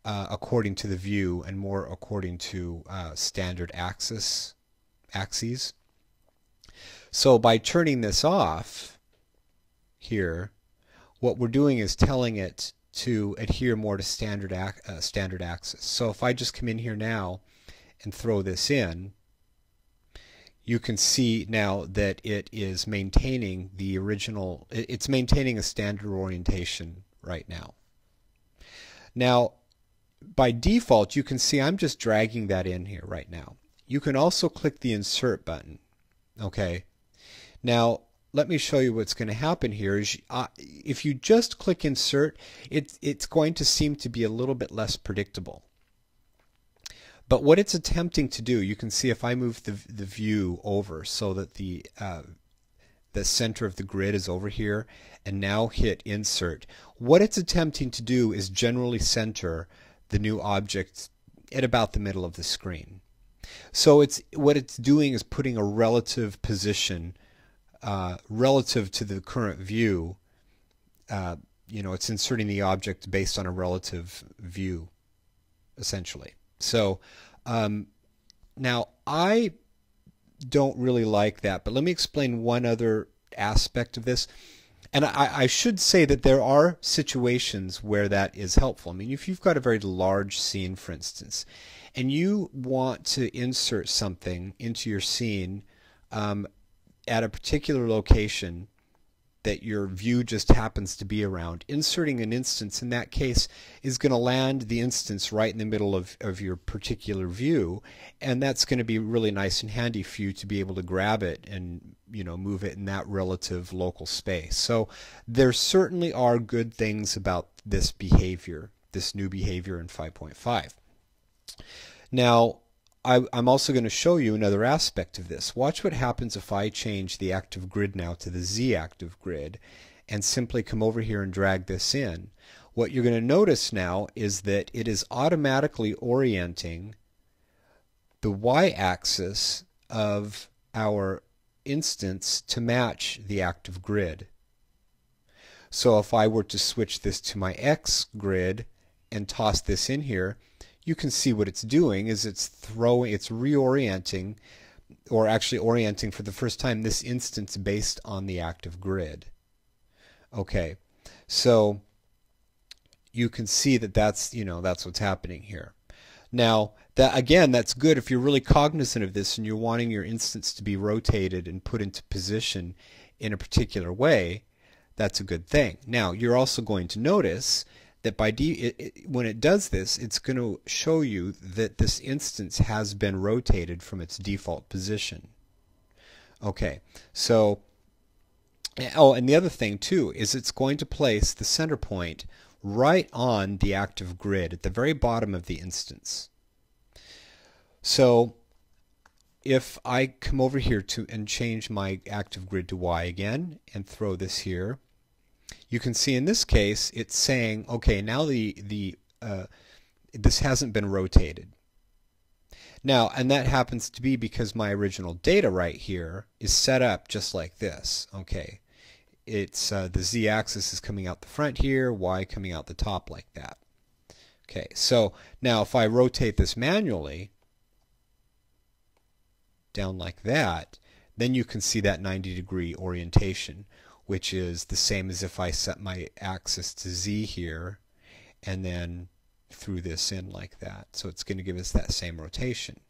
according to the view and more according to standard axes. So by turning this off here, what we're doing is telling it to adhere more to standard axis. So if I just come in here now and throw this in, you can see now that it is maintaining the original, it's maintaining a standard orientation right now. Now, by default, you can see I'm just dragging that in here right now. You can also click the insert button. Okay. Now, let me show you what's going to happen here. Is if you just click insert, it's going to seem to be a little bit less predictable. But what it's attempting to do, you can see if I move the view over so that the center of the grid is over here, and now hit insert. What it's attempting to do is generally center the new object at about the middle of the screen. So what it's doing is putting a relative position relative to the current view. It's inserting the object based on a relative view, essentially. So now I don't really like that, but let me explain one other aspect of this. And I should say that there are situations where that is helpful. I mean, if you've got a very large scene, for instance, and you want to insert something into your scene at a particular location that your view just happens to be around, inserting an instance in that case is going to land the instance right in the middle of your particular view, and that's going to be really nice and handy for you to be able to grab it and move it in that relative local space. So there certainly are good things about this behavior, this new behavior in 5.5. Now, I'm also going to show you another aspect of this. Watch what happens if I change the active grid now to the Z active grid and simply come over here and drag this in. What you're going to notice now is that it is automatically orienting the y-axis of our instance to match the active grid. So if I were to switch this to my X grid and toss this in here, you can see what it's doing is it's reorienting, or actually orienting for the first time, this instance based on the active grid. Okay, so you can see that that's what's happening here. Now, that's good if you're really cognizant of this and you're wanting your instance to be rotated and put into position in a particular way. That's a good thing. Now, you're also going to notice that when it does this, it's going to show you that this instance has been rotated from its default position. Okay, so, and the other thing too is it's going to place the center point right on the active grid at the very bottom of the instance. So if I come over here and change my active grid to Y again and throw this here, you can see in this case it's saying, okay, now this hasn't been rotated. Now, and that happens to be because my original data right here is set up just like this. Okay, it's the z-axis is coming out the front here, y coming out the top like that. Okay, so now if I rotate this manually down like that, then you can see that 90-degree orientation, which is the same as if I set my axis to Z here and then threw this in like that. So it's going to give us that same rotation.